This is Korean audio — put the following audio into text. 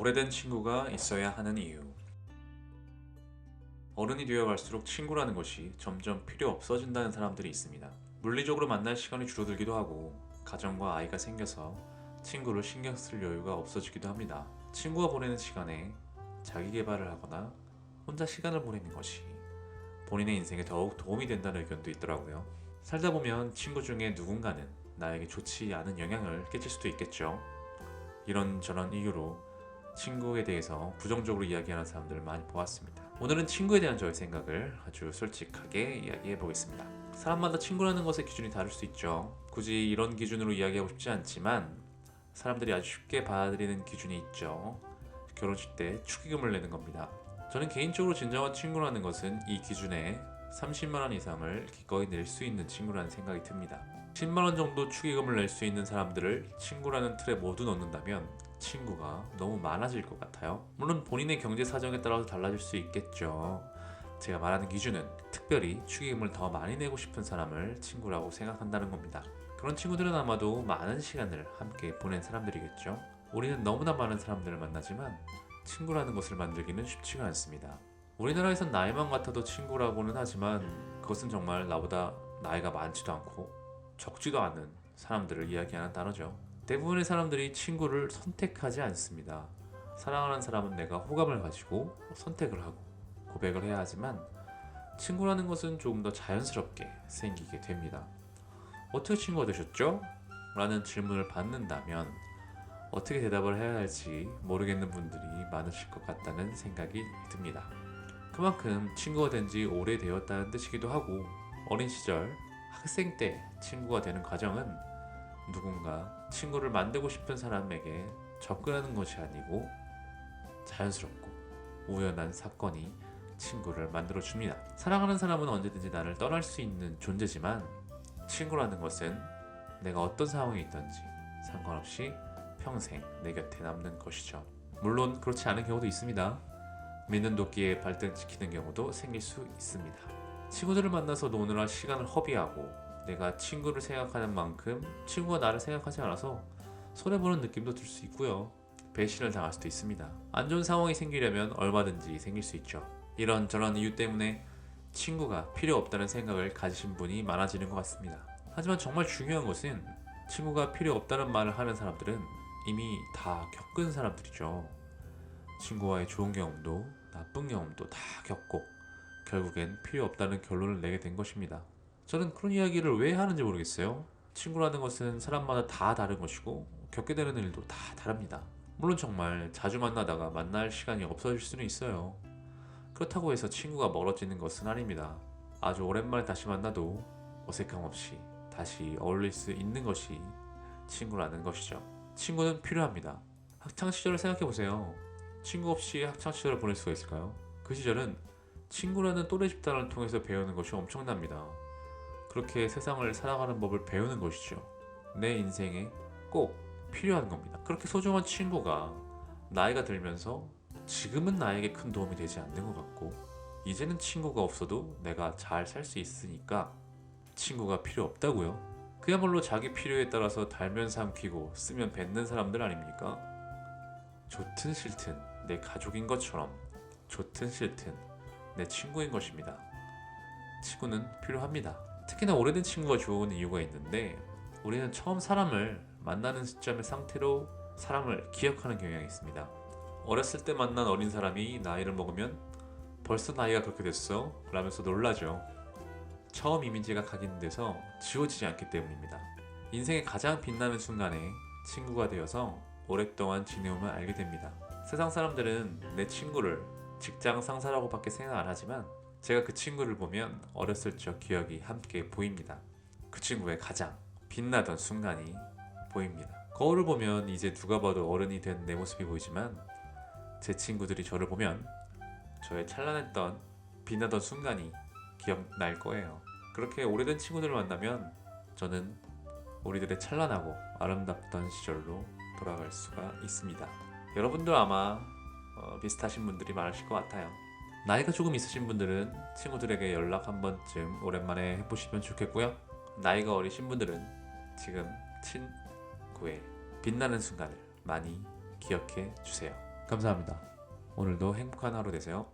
오래된 친구가 있어야 하는 이유. 어른이 되어갈수록 친구라는 것이 점점 필요 없어진다는 사람들이 있습니다. 물리적으로 만날 시간이 줄어들기도 하고 가정과 아이가 생겨서 친구를 신경 쓸 여유가 없어지기도 합니다. 친구와 보내는 시간에 자기 개발을 하거나 혼자 시간을 보내는 것이 본인의 인생에 더욱 도움이 된다는 의견도 있더라고요. 살다 보면 친구 중에 누군가는 나에게 좋지 않은 영향을 끼칠 수도 있겠죠. 이런저런 이유로 친구에 대해서 부정적으로 이야기하는 사람들을 많이 보았습니다. 오늘은 친구에 대한 저의 생각을 아주 솔직하게 이야기해 보겠습니다. 사람마다 친구라는 것의 기준이 다를 수 있죠. 굳이 이런 기준으로 이야기하고 싶지 않지만 사람들이 아주 쉽게 받아들이는 기준이 있죠. 결혼식 때 축의금을 내는 겁니다. 저는 개인적으로 진정한 친구라는 것은 이 기준에 30만 원 이상을 기꺼이 낼 수 있는 친구라는 생각이 듭니다. 10만 원 정도 축의금을 낼 수 있는 사람들을 친구라는 틀에 모두 넣는다면 친구가 너무 많아질 것 같아요. 물론 본인의 경제 사정에 따라서 달라질 수 있겠죠. 제가 말하는 기준은 특별히 축의금을 더 많이 내고 싶은 사람을 친구라고 생각한다는 겁니다. 그런 친구들은 아마도 많은 시간을 함께 보낸 사람들이겠죠. 우리는 너무나 많은 사람들을 만나지만 친구라는 것을 만들기는 쉽지가 않습니다. 우리나라에선 나이만 같아도 친구라고는 하지만 그것은 정말 나보다 나이가 많지도 않고 적지도 않은 사람들을 이야기하는 단어죠. 대부분의 사람들이 친구를 선택하지 않습니다. 사랑하는 사람은 내가 호감을 가지고 선택을 하고 고백을 해야 하지만 친구라는 것은 조금 더 자연스럽게 생기게 됩니다. 어떻게 친구가 되셨죠? 라는 질문을 받는다면 어떻게 대답을 해야 할지 모르겠는 분들이 많으실 것 같다는 생각이 듭니다. 그만큼 친구가 된 지 오래되었다는 뜻이기도 하고 어린 시절 학생 때 친구가 되는 과정은 누군가 친구를 만들고 싶은 사람에게 접근하는 것이 아니고 자연스럽고 우연한 사건이 친구를 만들어줍니다. 사랑하는 사람은 언제든지 나를 떠날 수 있는 존재지만 친구라는 것은 내가 어떤 상황에 있든지 상관없이 평생 내 곁에 남는 것이죠. 물론 그렇지 않은 경우도 있습니다. 믿는 도끼에 발등 찍히는 경우도 생길 수 있습니다. 친구들을 만나서 노느라 시간을 허비하고 내가 친구를 생각하는 만큼 친구가 나를 생각하지 않아서 손해보는 느낌도 들 수 있고요. 배신을 당할 수도 있습니다. 안 좋은 상황이 생기려면 얼마든지 생길 수 있죠. 이런저런 이유 때문에 친구가 필요 없다는 생각을 가지신 분이 많아지는 것 같습니다. 하지만 정말 중요한 것은 친구가 필요 없다는 말을 하는 사람들은 이미 다 겪은 사람들이죠. 친구와의 좋은 경험도 나쁜 경험도 다 겪고 결국엔 필요 없다는 결론을 내게 된 것입니다. 저는 그런 이야기를 왜 하는지 모르겠어요. 친구라는 것은 사람마다 다 다른 것이고 겪게 되는 일도 다 다릅니다. 물론 정말 자주 만나다가 만날 시간이 없어질 수는 있어요. 그렇다고 해서 친구가 멀어지는 것은 아닙니다. 아주 오랜만에 다시 만나도 어색함 없이 다시 어울릴 수 있는 것이 친구라는 것이죠. 친구는 필요합니다. 학창시절을 생각해보세요. 친구 없이 학창시절을 보낼 수가 있을까요? 그 시절은 친구라는 또래 집단을 통해서 배우는 것이 엄청납니다. 그렇게 세상을 살아가는 법을 배우는 것이죠. 내 인생에 꼭 필요한 겁니다. 그렇게 소중한 친구가 나이가 들면서 지금은 나에게 큰 도움이 되지 않는 것 같고 이제는 친구가 없어도 내가 잘 살 수 있으니까 친구가 필요 없다고요? 그야말로 자기 필요에 따라서 달면 삼키고 쓰면 뱉는 사람들 아닙니까? 좋든 싫든 내 가족인 것처럼 좋든 싫든 내 친구인 것입니다. 친구는 필요합니다. 특히나 오래된 친구가 좋은 이유가 있는데 우리는 처음 사람을 만나는 시점의 상태로 사람을 기억하는 경향이 있습니다. 어렸을 때 만난 어린 사람이 나이를 먹으면 벌써 나이가 그렇게 됐어? 라면서 놀라죠. 처음 이미지가 각인돼서 지워지지 않기 때문입니다. 인생의 가장 빛나는 순간에 친구가 되어서 오랫동안 지내오면 알게 됩니다. 세상 사람들은 내 친구를 직장 상사라고 밖에 생각 안 하지만 제가 그 친구를 보면 어렸을 적 기억이 함께 보입니다. 그 친구의 가장 빛나던 순간이 보입니다. 거울을 보면 이제 누가 봐도 어른이 된 내 모습이 보이지만 제 친구들이 저를 보면 저의 찬란했던 빛나던 순간이 기억날 거예요. 그렇게 오래된 친구들을 만나면 저는 우리들의 찬란하고 아름답던 시절로 돌아갈 수가 있습니다. 여러분도 아마 비슷하신 분들이 많으실 것 같아요. 나이가 조금 있으신 분들은 친구들에게 연락 한 번쯤 오랜만에 해보시면 좋겠고요. 나이가 어리신 분들은 지금 친구의 빛나는 순간을 많이 기억해 주세요. 감사합니다. 오늘도 행복한 하루 되세요.